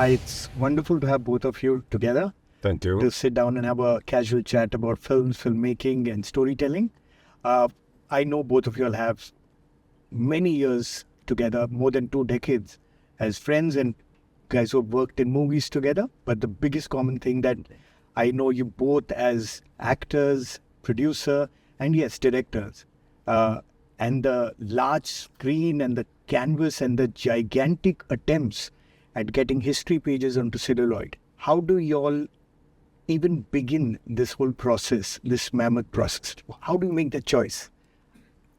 Hi, it's wonderful to have both of you together Thank you. to sit down and have a casual chat about films, filmmaking, and storytelling. I know both of you all have many years together, more than 2 decades as friends and guys who have worked in movies together. But the biggest common thing that I know you both as actors, producer, and yes, directors. And the large screen and the canvas and the gigantic attempts at getting history pages onto celluloid. How do you all even begin this whole process, this mammoth process? How do you make that choice?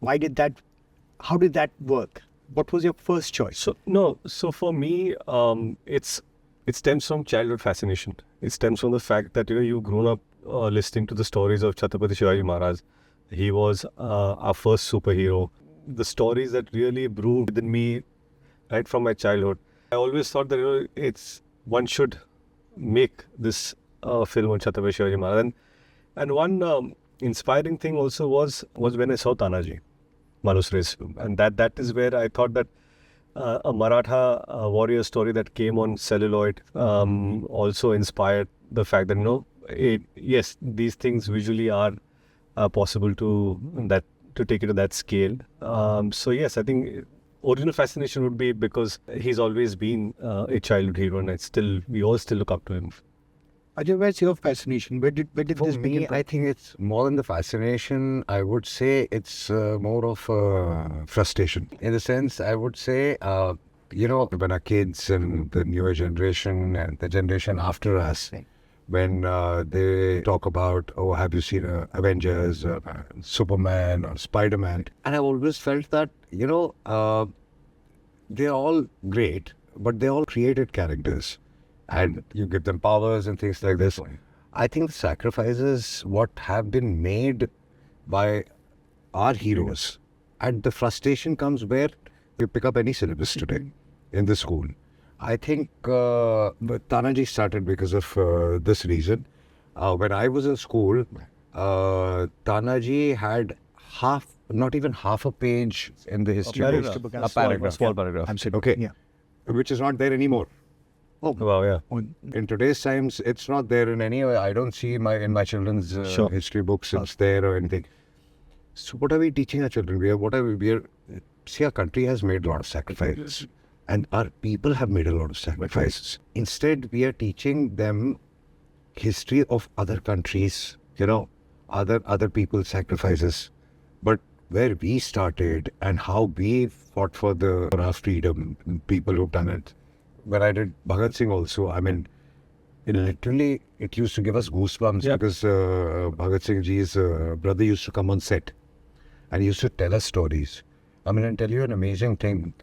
How did that work? What was your first choice? So for me, it stems from childhood fascination. It stems from the fact that you've grown up listening to the stories of Chhatrapati Shivaji Maharaj. He was our first superhero. The stories that really brewed within me right from my childhood. I always thought that one should make this film on Chhatrapati Shivaji Maharaj. And one inspiring thing also was when I saw Tanaji, Manu Suresh's film, and that is where I thought that a Maratha warrior story that came on celluloid also inspired the fact that yes, these things visually are possible to take it to that scale. So yes, I think original fascination would be because he's always been a childhood hero, and we all still look up to him. Ajay, where's your fascination? Where did For this me, begin? I think it's more than the fascination. I would say it's more of frustration. In the sense, I would say, when our kids and the newer generation and the generation after us, when they talk about, oh, have you seen Avengers, Superman or Spider-Man? And I've always felt that, they're all great, but they all created characters. And you give them powers and things like this. I think the sacrifices what have been made by our heroes, and the frustration comes where you pick up any syllabus today in the school. I think Tanaji started because of this reason. When I was in school, Tanaji had not even half a page in the history book. A paragraph, small paragraph. Absolutely. Okay. Yeah. Which is not there anymore. Oh, wow, yeah. In today's times, it's not there in any way. I don't see in my children's history books it's there or anything. So what are we teaching our children? See, our country has made a lot of sacrifices, and our people have made a lot of sacrifices. Instead, we are teaching them history of other countries, other people's sacrifices. But where we started and how we fought for our freedom, people who've done it. When I did Bhagat Singh also, it used to give us goosebumps because Bhagat Singh ji's brother used to come on set and he used to tell us stories. I'll tell you an amazing thing.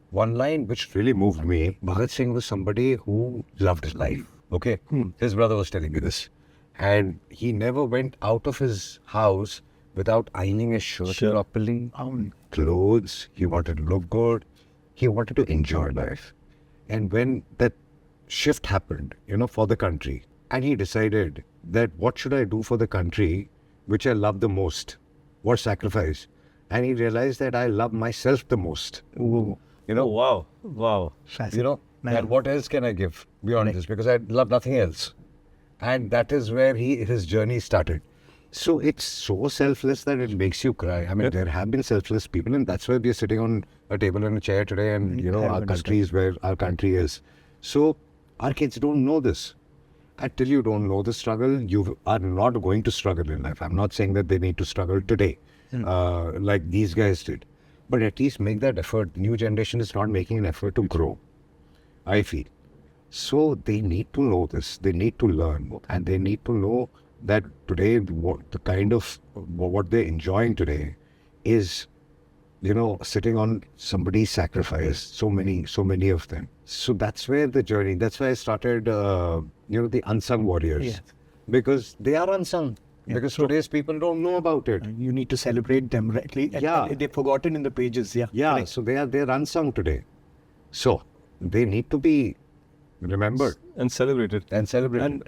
One line which really moved me, Bhagat Singh was somebody who loved his life. Okay? His brother was telling me this. And he never went out of his house without ironing his shirt properly, clothes, he wanted to look good. He wanted to enjoy life. And when that shift happened, for the country, and he decided that what should I do for the country which I love the most? What sacrifice? And he realized that I love myself the most. Ooh. Wow. And what else can I give beyond this? Because I love nothing else. And that is where his journey started. So it's so selfless that it makes you cry. There have been selfless people, and that's why we are sitting on a table and a chair today, and our country is where our country is. So our kids don't know this. Until you don't know the struggle, you are not going to struggle in life. I'm not saying that they need to struggle today, like these guys did. But at least make that effort. The new generation is not making an effort to grow, I feel. So they need to know this. They need to learn, and they need to know that today, what they're enjoying today is, sitting on somebody's sacrifice. So many of them. So that's where the journey. That's why I started, the unsung warriors, Yes. because they are unsung. Because today's people don't know about it. You need to celebrate them, rightly. Yeah. They're forgotten in the pages. Yeah. Yeah. Correct. So they're unsung today. So they need to be remembered And celebrated. and celebrated. And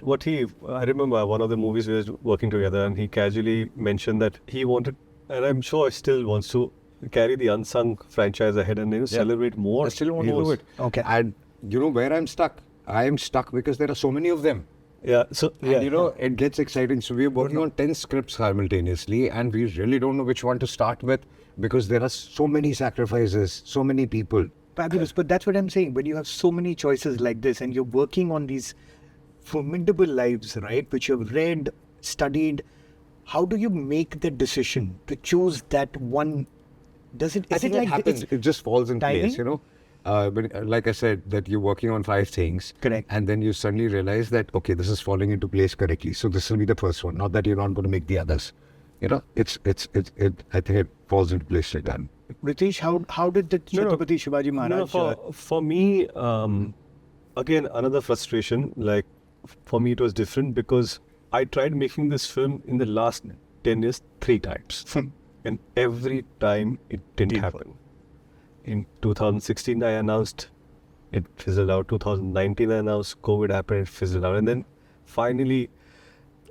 I remember one of the movies we were working together, and he casually mentioned that he wanted, and I'm sure he still wants to carry the unsung franchise ahead and celebrate more. I still want to do heroes. it. Okay. And you know where I'm stuck? I am stuck because there are so many of them. Yeah. So yeah. And you know, it gets exciting. So we're working on 10 scripts simultaneously, and we really don't know which one to start with because there are so many sacrifices, so many people. Fabulous. But that's what I'm saying. When you have so many choices like this and you're working on these formidable lives, right, which you've read, studied, how do you make the decision to choose that one? Does it? I Is think it it like happens. It just falls in timing? place, you know. Like I said, that you're working on 5 things. Correct. And then you suddenly realize that, okay, this is falling into place correctly. So this will be the first one. Not that you're not going to make the others. You know, I think it falls into place like that. Ritesh, how did the No, no. Chhatrapati Shivaji Maharaj? For me, again, another frustration. Like, for me, it was different because I tried making this film in the last 10 years 3 times. And every time it didn't happen. In 2016, I announced it fizzled out. 2019, I announced COVID happened, it fizzled out. And then finally,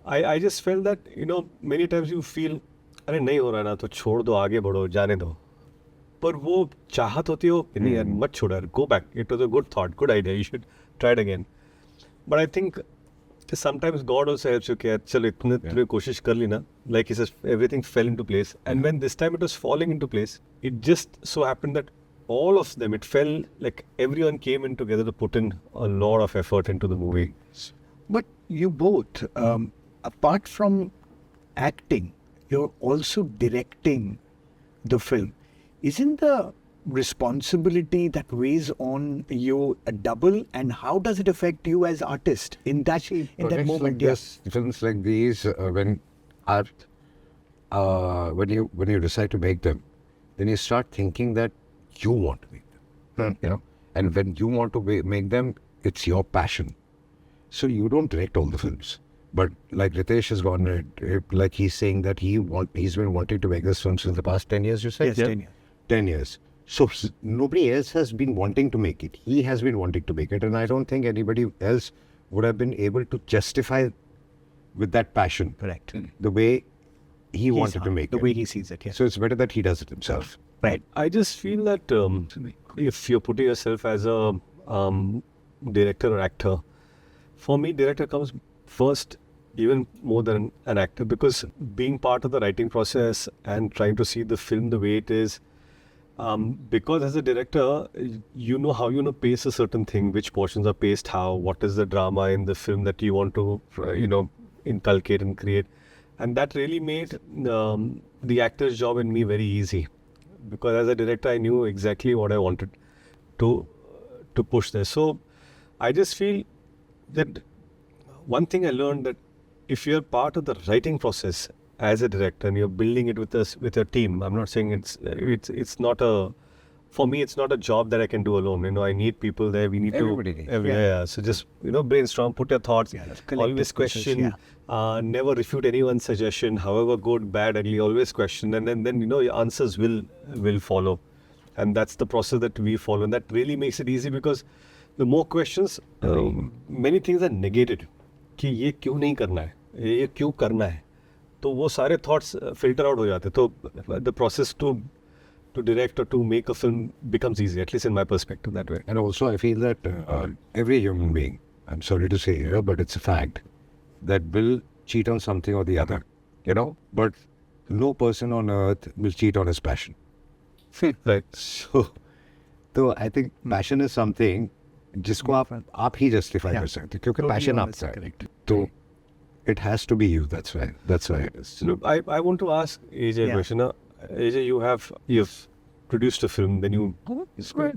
I just felt that, you know, many times you feel, अरे नहीं हो रहा ना तो छोड़ दो आगे बढ़ो जाने दो पर वो चाहत होती हो नहीं यार मत छोड़ यार go back, it was a good thought, good idea, you should try it again. But I think sometimes God also helps you कि यार चलो इतने तूने कोशिश कर ली ना, like he says, everything fell into place. And when this time it was falling into place, it just so happened that all of them, it felt like everyone came in together to put in a lot of effort into the movie. But you both, apart from acting, you're also directing the film. Isn't the responsibility that weighs on you a double, and how does it affect you as artist in that Projects moment? like this, films like these, when you decide to make them, then you start thinking that you want to make them, you know. And when you want to make them, it's your passion. So you don't direct all the films. But like Ritesh has gone, like he's saying that he's been wanting to make this film since the past 10 years, you said? Yes, 10 years. 10 years. So nobody else has been wanting to make it. He has been wanting to make it. And I don't think anybody else would have been able to justify with that passion. Correct. The way he wanted to make it. The way he sees it, yes. So it's better that he does it himself. Right. I just feel that if you're putting yourself as a director or actor, for me, director comes first, even more than an actor, because being part of the writing process and trying to see the film the way it is, because as a director, you know how you want to pace a certain thing, which portions are paced how, what is the drama in the film that you want to, inculcate and create. And that really made the actor's job in me very easy. Because as a director, I knew exactly what I wanted to push there. So I just feel that one thing I learned, that if you're part of the writing process as a director and you're building it with your team, I'm not saying it's not for me, it's not a job that I can do alone. You know, I need people there. We need Everybody to. needs. Yeah. So just, brainstorm, put your thoughts, collective always process, question, never refute anyone's suggestion, however good, bad, ugly, always question. And then your answers will follow. And that's the process that we follow. And that really makes it easy, because the more questions, many things are negated. कि ये क्यों नहीं करना है, ये क्यों करना है, तो वो सारे thoughts filter out हो जाते, तो the process to direct or to make a film becomes easy, at least in my perspective, that way. And also I feel that every human being, I'm sorry to say here, but it's a fact, that will cheat on something or the other, but no person on earth will cheat on his passion. Right. So I think passion is something जिसको आप ही justify कर सकते, क्योंकि passion आपका है. तो it has to be you. That's why it is. So I want to ask AJ a question. AJ, you've produced a film, then you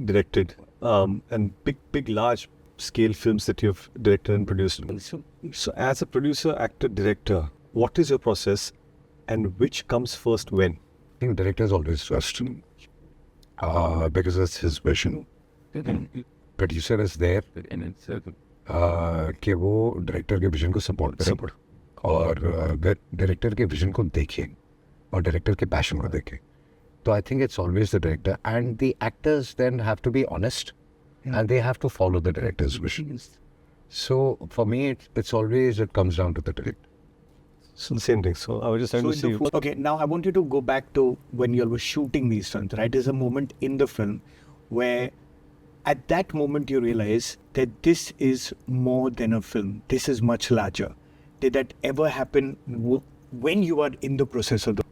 directed, and big large scale films that you've directed and produced. So as a producer, actor, director, what is your process, and which comes first when? I think director is always first, because that's his vision. Producer is there कि वो director के vision को support करे और director के vision को देखे और डायरेक्टर के पैशन को देखे. तो I think it's always the director and the actors then have to be honest and they have to follow the director's vision. So for me, it's always, it comes down to the director. So the same thing. So I was just trying to see. Okay, now I want you to go back to when you were shooting these films, right? There's a moment in the film where at that moment you realize that this is more than a film. This is much larger. Did that ever happen when you are in the process of the...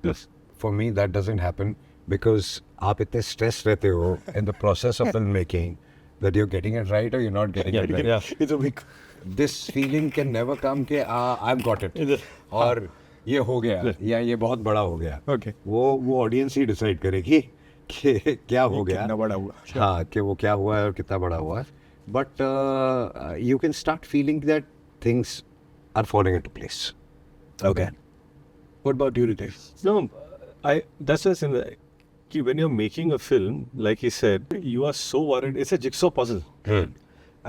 Yes. For me, that doesn't happen because आप इतने stressed रहते हो in the process of filmmaking that you're getting it right or you're not getting it right. Yeah. It's a big... This feeling can never come कि I've got it और ये हो गया या ये बहुत बड़ा हो गया. Okay. वो ऑडियंस ही डिसाइड करेगी कि क्या हो गया, कितना बड़ा हुआ. हाँ, कि वो क्या हुआ है और कितना बड़ा हुआ है. But you can start feeling that things are falling into place. Okay. What about you, Ritesh? No, that's why I'm saying that when you're making a film, like he said, you are so worried. It's a jigsaw puzzle.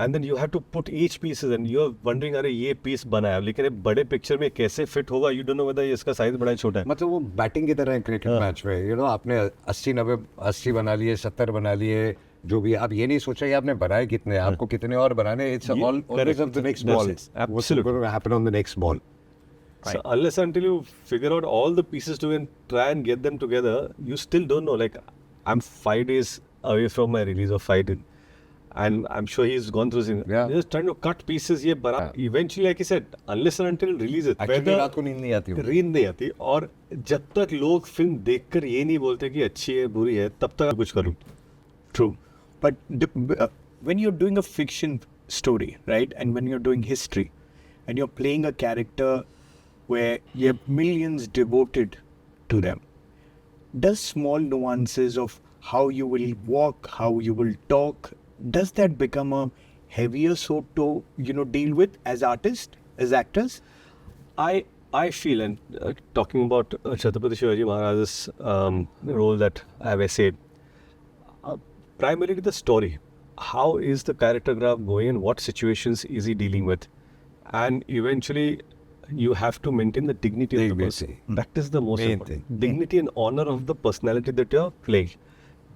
And then you have to put each pieces and you're wondering, अरे ये piece बना है, लेकिन ये बड़े picture में कैसे fit होगा? You don't know whether इसका size बड़ा है छोटा है. मतलब वो बैटिंग की तरह है क्रिकेट मैच में. You know, आपने 80 बना लिए, 70 बना लिए, जो भी. आप ये नहीं सोचा कि आपने बनाए कितने, आपको कितने और बनाने. It's all always of the next ball. What's going to happen on the next ball? So unless until you figure out all the pieces to and try and get them together, you still don't know. Like, I'm 5 days away from my release of Fight In. And I'm sure he's gone through this. Yeah. Just trying to cut pieces. ये बना. Eventually, like he said, unless and until release it. Actually, रात को नींद नहीं आती. नींद नहीं आती. और जब तक लोग फिल्म देखकर ये नहीं बोलते कि अच्छी है बुरी है, तब तक कुछ करूँ. True. But when you're doing a fiction story, right, and when you're doing history, and you're playing a character where you have millions devoted to them, does small nuances of how you will walk, how you will talk, does that become a heavier sword to, deal with as artists, as actors? I feel, and talking about Chhatrapati Shivaji Maharaj's role that I have essayed, primarily the story. How is the character graph going and what situations is he dealing with? And eventually, you have to maintain the dignity of the person. That is the most important thing. Dignity and honor of the personality that you're playing.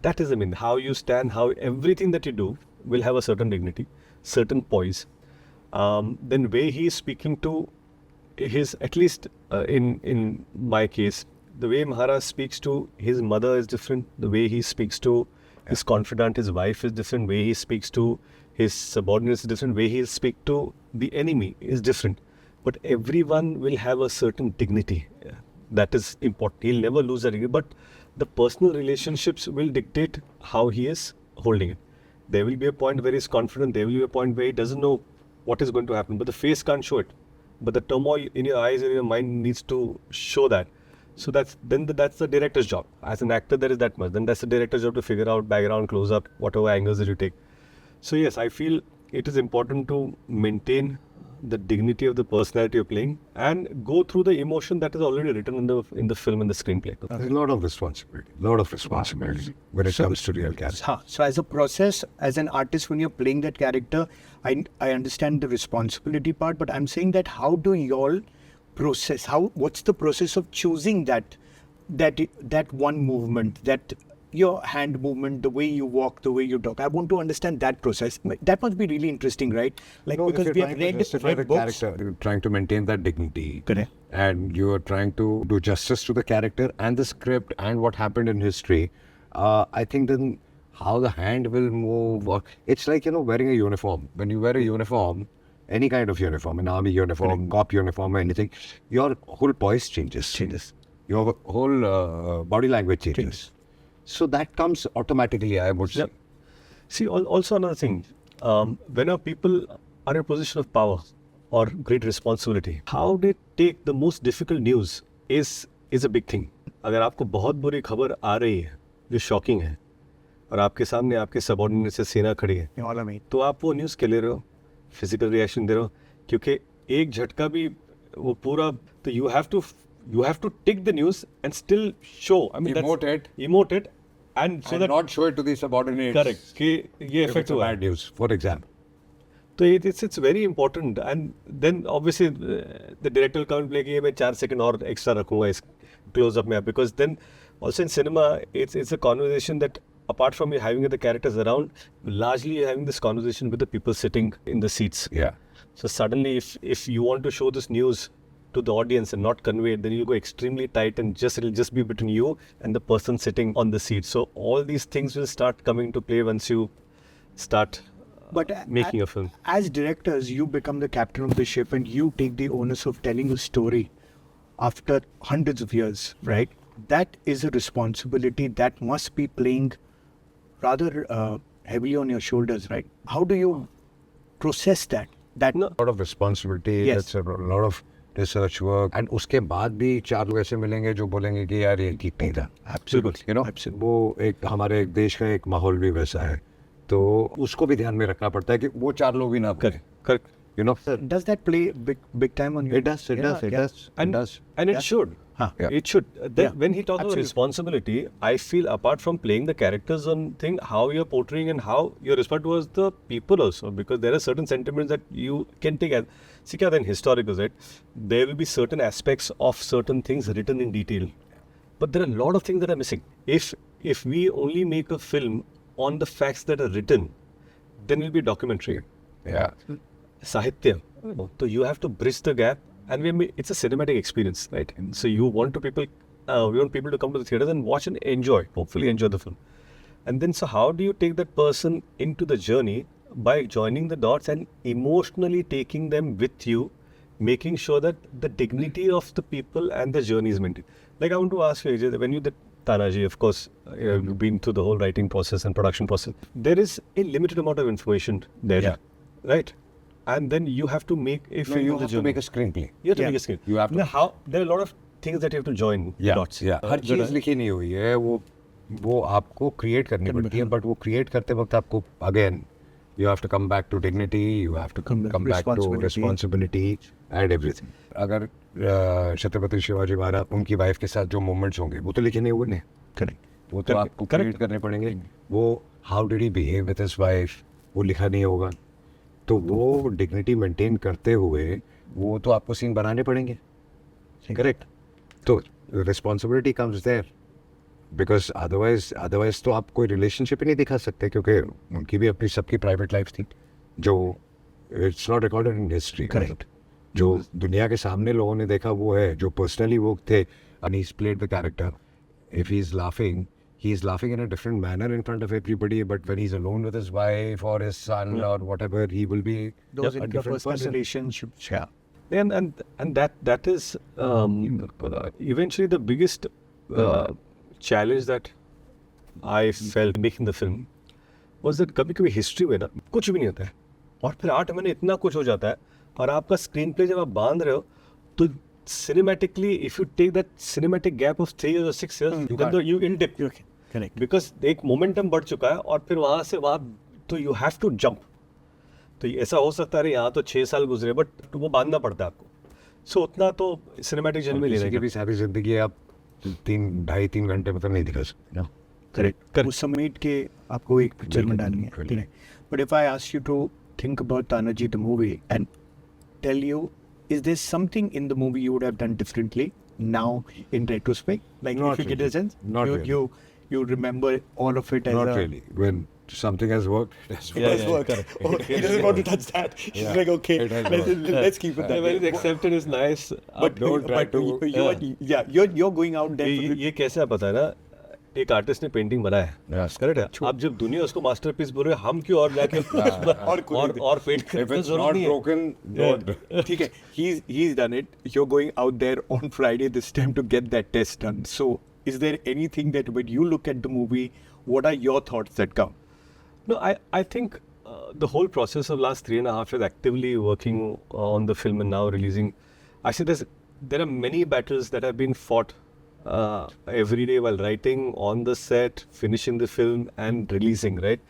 That is the main. How you stand, how everything that you do will have a certain dignity, certain poise. Then way he is speaking to his, at least in my case, the way Maharaj speaks to his mother is different. The way he speaks to his confidant, his wife is different. The way he speaks to his subordinates is different. The way he speaks to the enemy is different. But everyone will have a certain dignity. That is important. He'll never lose that dignity. But the personal relationships will dictate how he is holding it. There will be a point where he's confident. There will be a point where he doesn't know what is going to happen. But the face can't show it. But the turmoil in your eyes and in your mind needs to show that. So that's the director's job. As an actor, there is that much. Then that's the director's job to figure out background, close up, whatever angles that you take. So yes, I feel it is important to maintain the dignity of the personality you're playing and go through the emotion that is already written in the film and the screenplay. There's a lot of responsibility when it comes to real characters. So as a process, as an artist, when you're playing that character, I understand the responsibility part, but I'm saying that how do y'all process? What's the process of choosing that one movement, that your hand movement, the way you walk, the way you talk? I want to understand that process. That must be really interesting, right? Like, no, because we have read the books. Character, you're trying to maintain that dignity. Correct. And you are trying to do justice to the character and the script and what happened in history. I think then how the hand will move, it's like, wearing a uniform. When you wear a uniform, any kind of uniform, an army uniform, cop uniform, or anything, your whole poise changes. Your whole body language changes. So that comes automatically, I would say. Yeah. See, also another thing, when our people are in a position of power or great responsibility, how they take the most difficult news is a big thing. अगर आपको बहुत बुरी खबर आ रही है जो shocking है और आपके सामने आपके सबऑर्डिनेट से सेना खड़ी है, तो आप वो न्यूज़ के ले रहे हो, फिजिकल रिएक्शन दे रहे हो, क्योंकि एक झटका भी वो पूरा, तो you have to take the news and still show. I mean, emote it, and so and that not show it to the subordinates. Correct. कि ये effect हुआ. Bad news, for example. So it's very important, and then obviously the director will come and play कि मैं 4 second और extra रखूँगा इस close up में, because then also in cinema it's a conversation that apart from you having the characters around, largely you're having this conversation with the people sitting in the seats. Yeah. So suddenly if you want to show this news to the audience and not convey it, then you'll go extremely tight and it'll just be between you and the person sitting on the seat. So all these things will start coming to play once you start But making a film. as directors, you become the captain of the ship and you take the onus of telling a story after hundreds of years, right? That is a responsibility that must be playing rather heavily on your shoulders, right? How do you process that? That No. A lot of responsibility, Yes. that's a lot of research work, and उसके बाद भी 4 लोग ऐसे मिलेंगे जो बोलेंगे कि यार ये ठीक नहीं था. Absolutely. You know, Absolutely. वो एक हमारे देश का एक माहौल भी वैसा है, तो उसको भी ध्यान में रखना पड़ता है कि वो 4 लोग भी ना बोलें. Correct. You know, Does that play big time on you? it does, it does. And it Yeah. should. Huh. Yeah. It should. Then Yeah. when he talks about Absolutely. responsibility, I feel apart from playing the characters on thing, how you're portraying and how your respect towards the people also, because there are certain sentiments that you can take as. See, kya then historical, right? There will be certain aspects of certain things written in detail, but there are a lot of things that are missing. If we only make a film on the facts that are written, then it will be a documentary. Yeah. Sahitya. So you have to bridge the gap, and it's a cinematic experience, right? So you want we want people to come to the theaters and watch and enjoy, hopefully enjoy the film. And then, so how do you take that person into the journey by joining the dots and emotionally taking them with you, making sure that the dignity of the people and the journey is maintained. Like I want to ask you, Ajay, when you did Tanaji, of course, you've been through the whole writing process and production process. There is a limited amount of information there, Yeah. right? And then you have to make a No, film you of the have to journey. make a screenplay. You have to Yeah. make a screen. You have to- Now, how there are a lot of things that you have to join dots. हर चीज़ लिखी नहीं हुई है, वो आपको create करनी पड़ती है, but वो क्रिएट करते वक्त आपको again you have to come back to dignity, you have to come back to responsibility and everything. अगर छत्रपति शिवाजी महाराज उनकी वाइफ के साथ जो मोमेंट्स होंगे वो तो लिखे नहीं हुए नहीं. Correct. वो तो आपको क्रिएट करने पड़ेंगे. वो how did he behave with his wife वो लिखा नहीं होगा, तो वो डिग्निटी मेंटेन करते हुए वो तो आपको सीन बनाने पड़ेंगे. करेक्ट. तो responsibility comes there, because otherwise तो आप कोई रिलेशनशिप ही नहीं दिखा सकते, क्योंकि उनकी भी अपनी सबकी प्राइवेट लाइफ थी जो it's not recorded in history. Correct. जो दुनिया के सामने लोगों ने देखा वो है, जो पर्सनली वो थे. And he played the character. If he is laughing, he is laughing in a different manner in front of everybody, but when he's alone with his wife or his son or whatever, he will be Those a different interpersonal person. relationships. Yeah. And that is eventually the biggest challenge that I felt making the film was that कभी-कभी history में ना कुछ भी नहीं होता है और फिर 8 महीने इतना कुछ हो जाता है और आपका स्क्रीन प्ले जब आप बांध रहे हो तो cinematically if you take that cinematic gap of 3 years or 6 years then you in dip Correct. because एक मोमेंटम बढ़ चुका है और फिर वहाँ से वहाँ तो you have to jump. तो ऐसा हो सकता है यहाँ तो 6 साल गुजरे बट वो बांधना पड़ता है आपको. सो उतना तो सिनेमैटिक जर्नी में किसी लेने की का भी सारी जिंदगी आप 2.5-3 घंटे मतलब नहीं दिखा सकते ना. Correct. उस समेट के आपको एक पिक्चर में डालनी है. बिल्कुल. But if I ask you to think about Tanaji the movie and tell you, is there something in the movie you would have done differently now in retrospect? Like Not if you get a really. sense, Not you, really. you remember all of it as Not a really. When something has worked, it has worked. Yeah, yeah, yeah, correct. Oh, he doesn't want to touch that. He's Yeah. like, okay, It has let's, worked. let's keep it that Well, way. accepted is nice. But don't try to- you're going out there. for the- ये कैसे पता है ना एक artist ने painting बनाया है Yes. Correct है. आप जब दुनिया उसको मास्टरपीस बोल रहे हो हम क्यों और जाके और पेंट करने If की it's जरूरत not नहीं है. broken, don't. ठीक है, he's done it. You're going out there on Friday this time to get that test done. So, is there anything that when you look at the movie, what are your thoughts that come? No, I think the whole process of last 3.5 years actively working on the film and now releasing, I say there are many battles that have been fought every day while writing, on the set, finishing the film and releasing, right?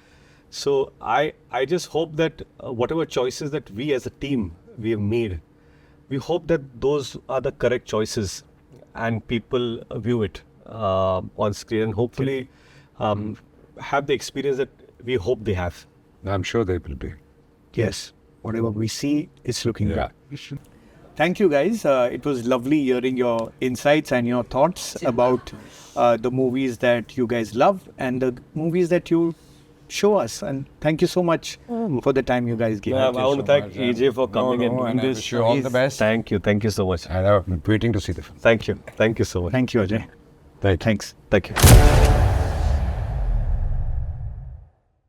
So I just hope that whatever choices that we as a team we have made, we hope that those are the correct choices and people view it on screen and hopefully have the experience that we hope they have. I'm sure they will be. Yes, whatever we see, it's looking Yeah. good. Thank you, guys. It was lovely hearing your insights and your thoughts about the movies that you guys love and the movies that you show us. And thank you so much for the time you guys gave. I want to thank EJ for coming and doing and I this. wish you all the best. Thank you so much. And I'm waiting to see the film. Thank you so much. Thank you, Ajay. Thank you. Thanks. Thank you.